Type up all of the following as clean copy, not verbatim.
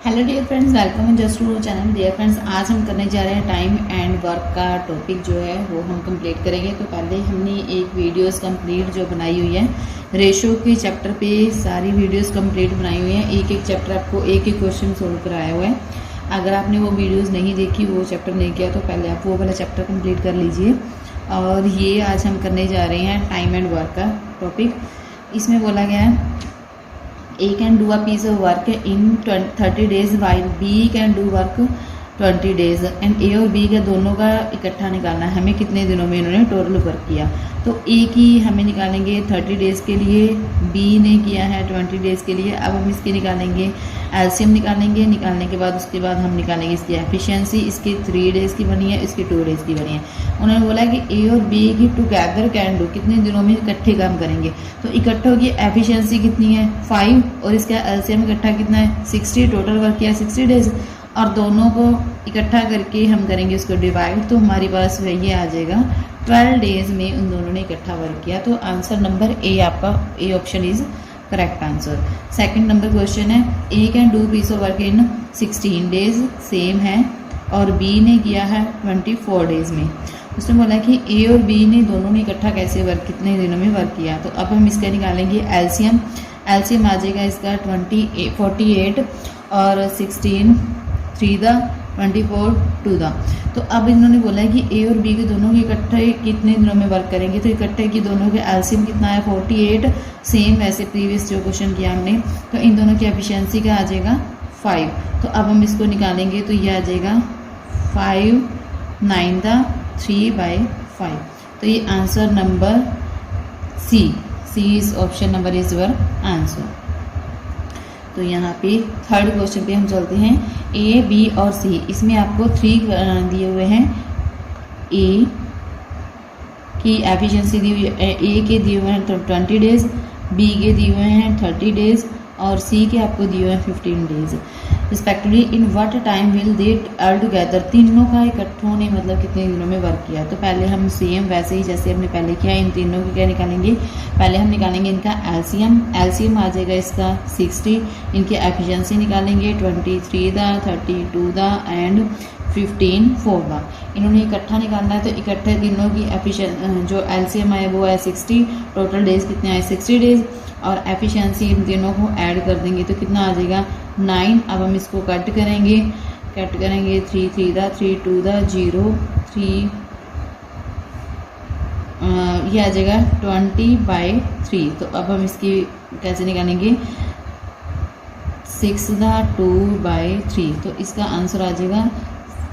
Hello dear friends, welcome just to channel. Dear friends, आज हम करने जा रहे हैं टाइम एंड वर्क का टॉपिक जो है वो हम कंप्लीट करेंगे। तो पहले हमने एक वीडियोस कंप्लीट जो बनाई हुई है रेशो के चैप्टर पे, सारी वीडियोस कंप्लीट बनाई हुई हैं। एक एक चैप्टर आपको एक एक क्वेश्चन सोल्व कराया हुआ है। अगर आपने वो वीडियोज़ नहीं देखी, वो चैप्टर नहीं किया, तो पहले आप वो वाला चैप्टर कम्प्लीट कर लीजिए। और ये आज हम करने जा रहे हैं टाइम एंड वर्क का टॉपिक। इसमें बोला गया है A can do a piece of work in 30 days while B can do work 20 days and A और B का दोनों का इकट्ठा निकालना है। हमें कितने दिनों में इन्होंने टोटल वर्क किया। तो A की हमें निकालेंगे 30 डेज़ के लिए, B ने किया है 20 डेज़ के लिए। अब हम इसकी निकालेंगे एलसीएम निकालेंगे। निकालने के बाद उसके बाद हम निकालेंगे इसकी एफिशिएंसी। इसकी 3 डेज़ की बनी है, इसकी 2 डेज़ की बनी है। उन्होंने बोला कि A और B की टुगेदर कैन डू, कितने दिनों में इकट्ठे काम करेंगे। तो इकट्ठों की एफिशिएंसी कितनी है 5, और इसका एलसीएम इकट्ठा कितना है 60। टोटल वर्क किया 60 डेज़, और दोनों को इकट्ठा करके हम करेंगे उसको डिवाइड। तो हमारे पास ये आ जाएगा 12 डेज़ में उन दोनों ने इकट्ठा वर्क किया। तो आंसर नंबर ए, आपका A option is correct answer. Second number question है A can do piece of work in 16 days, same है, और बी ने किया है 24 डेज़ में। उसने बोला कि ए और बी ने दोनों ने इकट्ठा कैसे वर्क, कितने दिनों में वर्क किया। तो अब हम इसका निकालेंगे एलसीएम। एलसीएम आ जाएगा इसका 48 और 16 3 दा 24 2 दा। तो अब इन्होंने बोला है कि ए और बी के दोनों के इकट्ठे कितने दिनों में वर्क करेंगे। तो इकट्ठे की दोनों के एलसीएम कितना है 48, सेम वैसे प्रीवियस जो क्वेश्चन किया हमने। तो इन दोनों की एफिशिएंसी का आ जाएगा 5। तो अब हम इसको निकालेंगे तो ये आ जाएगा 5 9 दा 3/5। तो ये answer number C is option number is your answer. तो यहाँ पे थर्ड क्वेश्चन पे हम चलते हैं। ए बी और सी, इसमें आपको 3 दिए हुए हैं। ए की एफिशिएंसी दी हुई है, ए के दिए हुए हैं 20 डेज़, बी के दिए हुए हैं 30 डेज़, और सी के आपको दिए हुए हैं 15 days respectively. In what time will they all together, तीनों का इकट्ठों ने मतलब कितने दिनों में वर्क किया। तो पहले हम सेम वैसे ही जैसे हमने पहले किया, इन तीनों की क्या निकालेंगे। पहले हम निकालेंगे इनका एलसीएम। एलसीएम आ जाएगा इसका 60। इनकी एफिशिएंसी निकालेंगे 23 दा 32 दा एंड 15 4 दा। इन्होंने इकट्ठा निकालना है। तो इकट्ठे दिनों की एफिशिएंसी जो एलसीएम है वो है 60। टोटल डेज कितने आए 60 डेज, और एफिशिएंसी इन तीनों को ऐड कर देंगे तो कितना आ जाएगा 9। अब हम इसको कट करेंगे 3 3 दा 3 2 दा 0 3, ये आ जाएगा 20/3। तो अब हम इसकी कैसे निकालेंगे 6 दा 2/3। तो इसका आंसर आ जाएगा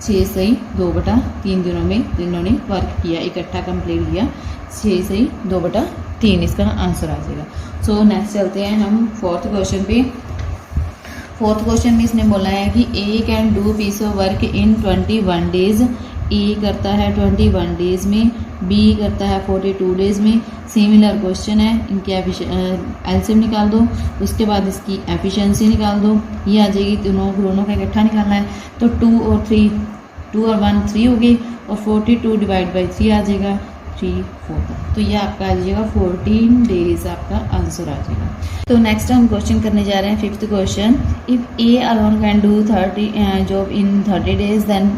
6 सही 2/3 दिनों में तीनों ने वर्क किया, इकट्ठा कंप्लीट किया। 6 सही 2/3 इसका आंसर आ जाएगा। सो नेक्स्ट चलते हैं हम फोर्थ क्वेश्चन पे। फोर्थ क्वेश्चन में इसने बोला है कि A can do piece of work in 21 days. A करता है 21 डेज़ में, बी करता है 42 डेज़ में। सिमिलर क्वेश्चन है, इनकी एलसीएम निकाल दो, उसके बाद इसकी एफिशिएंसी निकाल दो। ये आ जाएगी, दोनों का इकट्ठा निकालना है। तो 2 और 1 3 हो गई, और 42 डिवाइड बाई 3 आ जाएगा 3 4। तो ये आपका आ जाएगा 14 डेज आपका आंसर आ जाएगा। तो नेक्स्ट हम क्वेश्चन करने जा रहे हैं fifth question. If A alone can do 30 job in 30 days, then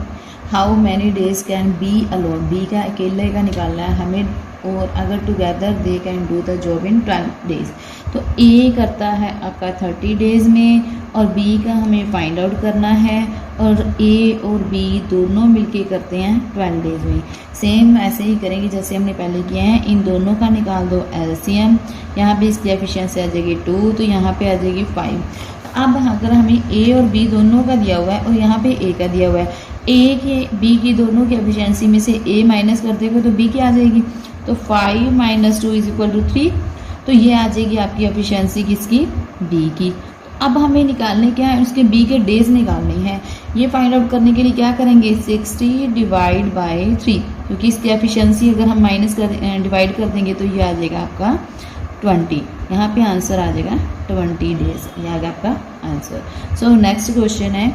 how many days can B alone. B का अकेले का निकालना है हमें, और अगर together they can do the job in 12 days. तो ए करता है आपका 30 डेज़ में, और बी का हमें फाइंड आउट करना है, और ए और बी दोनों मिलके करते हैं 12 डेज़ में। सेम ऐसे ही करेंगे जैसे हमने पहले किया है। इन दोनों का निकाल दो एलसीएम। यहाँ पे इसकी एफिशिएंसी आ जाएगी 2, तो यहाँ पे आ जाएगी 5। अब अगर हमें ए और बी दोनों का दिया हुआ है, और यहाँ पे ए का दिया हुआ है, ए के बी की दोनों की एफिशिएंसी में से ए माइनस कर देगा तो बी क्या आ जाएगी। तो 5 - 2 = 3। तो ये आ जाएगी आपकी एफिशिएंसी किसकी, बी की। अब हमें निकालने क्या है, उसके बी के डेज निकालने हैं। ये फाइंड आउट करने के लिए क्या करेंगे 60 डिवाइड बाई 3, क्योंकि इसकी एफिशिएंसी अगर हम डिवाइड कर देंगे तो ये आ जाएगा आपका 20। यहाँ पे आंसर आ जाएगा 20 डेज, ये आ गया आपका आंसर। सो नेक्स्ट क्वेश्चन है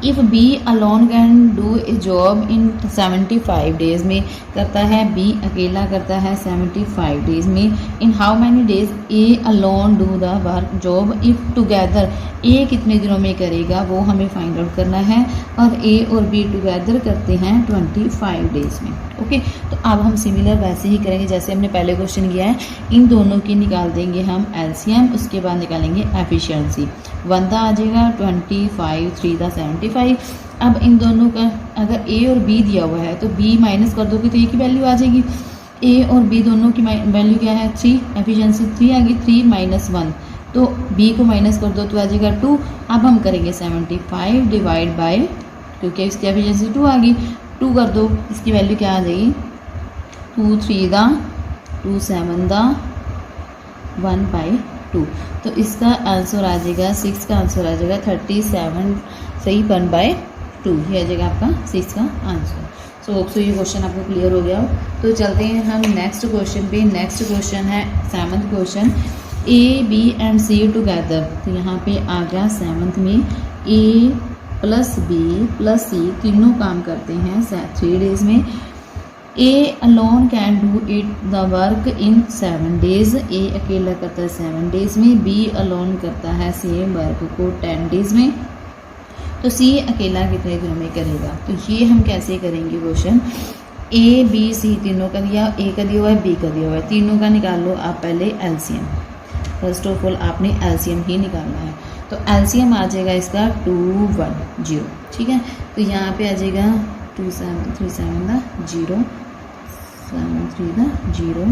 if B alone can do a job in 75 days में करता है, बी अकेला करता है 75 डेज में। In how many days A alone do the work job if together, A कितने दिनों में करेगा वो हमें फाइंड आउट करना है, और ए और बी टुगेदर करते हैं 25 डेज में। ओके, तो अब हम सिमिलर वैसे ही करेंगे जैसे हमने पहले क्वेश्चन किया है। इन दोनों की निकाल देंगे हम एलसीएम, उसके बाद निकालेंगे एफिशिएंसी। 1 आ जाएगा 25, 3 75। अब इन दोनों का अगर ए और बी दिया हुआ है तो बी माइनस कर दोगे तो ए की वैल्यू आ जाएगी। ए और बी दोनों की वैल्यू क्या है 3, एफिशिएंसी 3 आ गई। 3 - 1 तो बी को माइनस कर दो तो आ जाएगा 2। अब हम करेंगे 75 डिवाइड बाय, क्योंकि इसकी एफिशिएंसी 2 आ गई, 2 कर दो, इसकी वैल्यू क्या आ जाएगी 2 3 दा 2 7 दा 1/2। तो इसका आंसर आ जाएगा 6 का आंसर आ जाएगा 37 सही 1/2, ये आ जाएगा आपका 6 का आंसर। सो होप सो ये क्वेश्चन आपको क्लियर हो गया हो। तो चलते हैं हम नेक्स्ट क्वेश्चन पे। नेक्स्ट क्वेश्चन है 7th question, A B and C together. तो यहाँ पे आ गया 7th में A plus B plus C तीनों काम करते हैं 3 डेज में। A alone can do it the work in 7 days, A अकेला करता है 7 डेज में। बी अलोन करता है सेम वर्क को 10 डेज में। तो सी अकेला कितने दिनों में करेगा, तो ये हम कैसे करेंगे क्वेश्चन। ए बी सी तीनों का दिया, ए का दिया हुआ है, बी का दिया हुआ है, तीनों का निकाल लो आप पहले एलसीएम। फर्स्ट ऑफ ऑल आपने एलसीएम ही निकालना है। तो एलसीएम आ जाएगा इसका 210, ठीक है। तो यहाँ पे आ जाएगा 2 7 3 7 0 7 3 0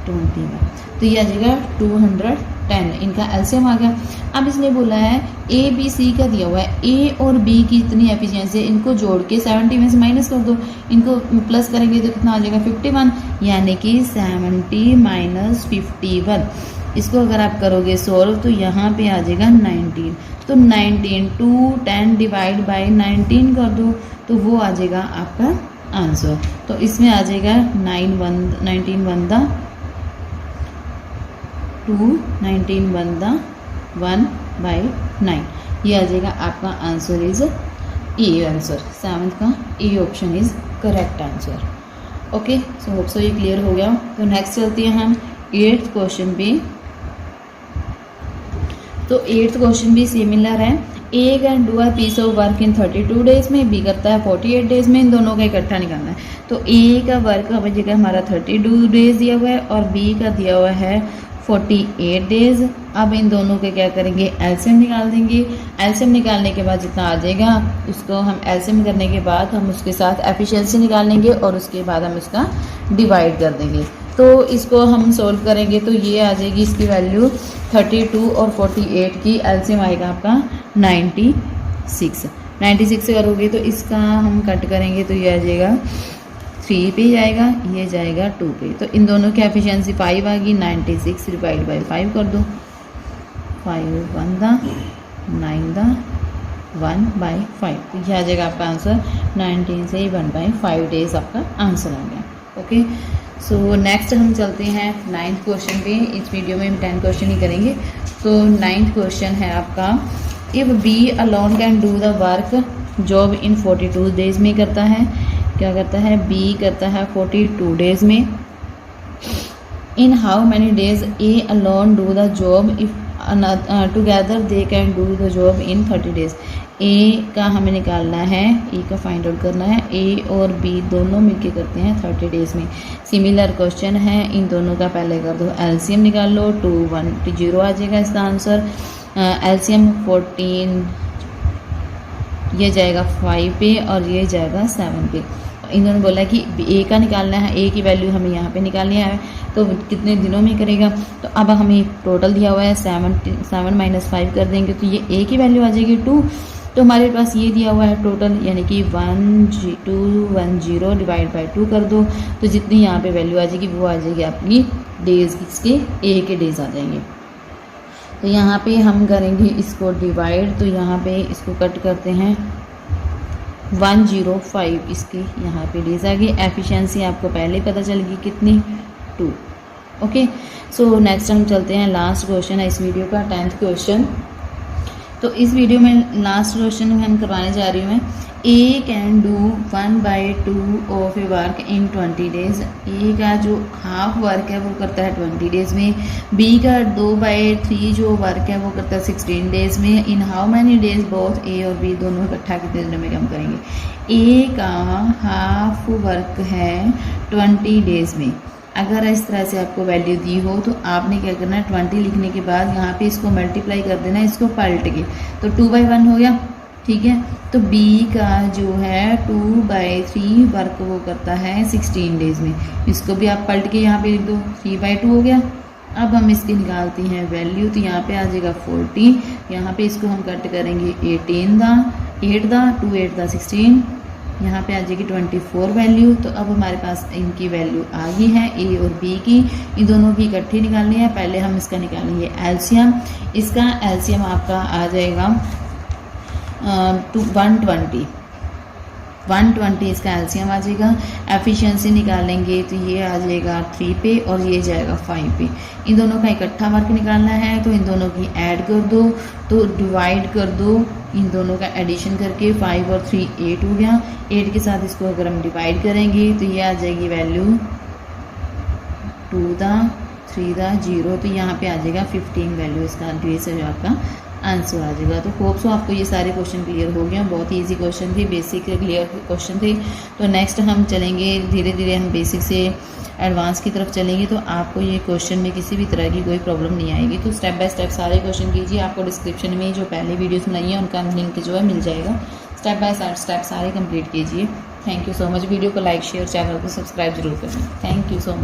21, तो ये आ जाएगा 210, इनका एलसीएम आ गया। अब इसने बोला है ए बी सी का दिया हुआ है, ए और बी की इतनी एफिशिएंसी है, इनको जोड़ के 70 में से माइनस कर दो, इनको प्लस करेंगे तो कितना आ जाएगा 51, यानी कि 70 - 51। इसको अगर आप करोगे सोल्व तो यहाँ पे आ जाएगा 19। तो 19 210 डिवाइड बाय 19 कर दो तो वो आ जाएगा आपका आंसर। तो इसमें आ जाएगा 19 1 दा 2 19 1 दा 1/9, ये आ जाएगा आपका answer is A answer. 7th का A option is correct answer. Okay, so hope so ये क्लियर हो गया। तो नेक्स्ट चलते हैं हम 8th क्वेश्चन पे। तो 8th क्वेश्चन भी सिमिलर है। A can do a piece of work in 32 days में, बी करता है 48 डेज में, इन दोनों का इकट्ठा निकालना है। तो ए का वर्क का जगह हमारा 32 डेज दिया हुआ है और बी का दिया हुआ है 48 डेज। अब इन दोनों के क्या करेंगे एलसीएम निकाल देंगे। एलसीएम निकालने के बाद जितना आ जाएगा उसको हम एलसीएम करने के बाद हम उसके साथ एफिशिएंसी निकाल लेंगे और उसके बाद हम उसका डिवाइड कर देंगे। तो इसको हम सोल्व करेंगे तो ये आ जाएगी इसकी वैल्यू 32 और 48 की एलसीएम आएगा आपका 96 करोगे तो इसका हम कट करेंगे तो ये आ जाएगा 3 पे जाएगा, ये जाएगा 2 पे। तो इन दोनों की एफिशिएंसी 5 आ गई। 96 डिवाइड बाई 5 कर दो, 5 1 दा 9 दा 1/5, तो ये आ जाएगा आपका आंसर। 19 से 1/5 डेज आपका आंसर आ गया। ओके, सो नेक्स्ट हम चलते हैं 9th क्वेश्चन पे। इस वीडियो में हम 10 क्वेश्चन ही करेंगे। तो 9th क्वेश्चन है आपका, if B alone can do the work job in 42 days में करता है, क्या करता है बी करता है 42 डेज में। In how many days A alone do the job if together they can do the job in 30 days. A का हमें निकालना है, ए का फाइंड आउट करना है। ए और बी दोनों मिलके करते हैं 30 डेज में। सिमिलर क्वेश्चन है, इन दोनों का पहले कर दो एलसीएम निकाल लो, 210 आ जाएगा इसका आंसर। एलसीएम 14 ये जाएगा 5 पे और ये जाएगा 7 पे। इन्होंने बोला कि ए का निकालना है, ए की वैल्यू हमें यहाँ पे निकालनी है, तो कितने दिनों में करेगा। तो अब हमें टोटल दिया हुआ है 7 - 5 कर देंगे तो ये ए की वैल्यू आ जाएगी 2। तो हमारे पास ये दिया हुआ है टोटल, यानी कि 210 डिवाइड बाई 2 कर दो तो जितनी यहाँ पे वैल्यू आ जाएगी वो आ जाएगी अपनी डेज, इसके ए के डेज आ जाएंगे। तो यहाँ पे हम करेंगे इसको डिवाइड, तो यहाँ पे इसको कट करते हैं 105, इसके यहाँ पे डेज आ गई। एफिशिएंसी आपको पहले पता चल गई कितनी 2। ओके, सो नेक्स्ट हम चलते हैं लास्ट क्वेश्चन है इस वीडियो का 10th क्वेश्चन। तो इस वीडियो में लास्ट क्वेश्चन हम करवाने जा रही हूँ मैं। A can do 1/2 of a work in 20 days. A का जो हाफ वर्क है वो करता है 20 डेज में। बी का 2/3 जो वर्क है वो करता है 16 डेज में। In how many days both A और बी दोनों इकट्ठा कितने दिनों में काम करेंगे। ए का हाफ वर्क है 20 डेज में। अगर इस तरह से आपको वैल्यू दी हो तो आपने क्या करना है, 20 लिखने के बाद यहाँ पे इसको मल्टीप्लाई कर देना है, इसको पलट के, तो 2/1 हो गया। ठीक है, तो B का जो है 2/3 वर्क वो करता है 16 डेज में। इसको भी आप पलट के यहाँ पे लिख दो, 3/2 हो गया। अब हम इसकी निकालते हैं वैल्यू, तो यहाँ पे आ जाएगा 40। यहाँ पे इसको हम कट करेंगे 8 दा 2 8 दा 16, यहाँ पे आ जाएगी 24 वैल्यू। तो अब हमारे पास इनकी वैल्यू आ गई है ए और बी की। इन दोनों की इकट्ठी निकालनी है। पहले हम इसका निकालेंगे एलसीएम। इसका एलसीएम आपका आ जाएगा 120 इसका एलसीएम आ जाएगा। एफिशिएंसी निकालेंगे तो ये आ जाएगा 3 पे और ये जाएगा 5 पे। इन दोनों का इकट्ठा वर्क निकालना है, तो इन दोनों की ऐड कर दो, तो डिवाइड कर दो इन दोनों का एडिशन करके। 5 और 3 8 हो गया। 8 के साथ इसको अगर हम डिवाइड करेंगे तो ये आ जाएगी वैल्यू 2 दा 3 दा 0, तो यहाँ पे आ जाएगा 15 वैल्यू इसका जो है आपका आंसर आ जाएगा। तो होप सो आपको ये सारे क्वेश्चन क्लियर हो गए। बहुत ही इजी क्वेश्चन थे, बेसिक क्लियर क्वेश्चन थे। तो नेक्स्ट हम चलेंगे धीरे धीरे, हम बेसिक से एडवांस की तरफ चलेंगे, तो आपको ये क्वेश्चन में किसी भी तरह की कोई प्रॉब्लम नहीं आएगी। तो स्टेप बाय स्टेप सारे क्वेश्चन कीजिए। आपको डिस्क्रिप्शन में जो पहले वीडियोस बनाई है उनका लिंक जो है मिल जाएगा। स्टेप बाय स्टेप सारे कंप्लीट कीजिए। Thank you so much. Video को लाइक शेयर, चैनल को सब्सक्राइब जरूर करें। Thank you so much.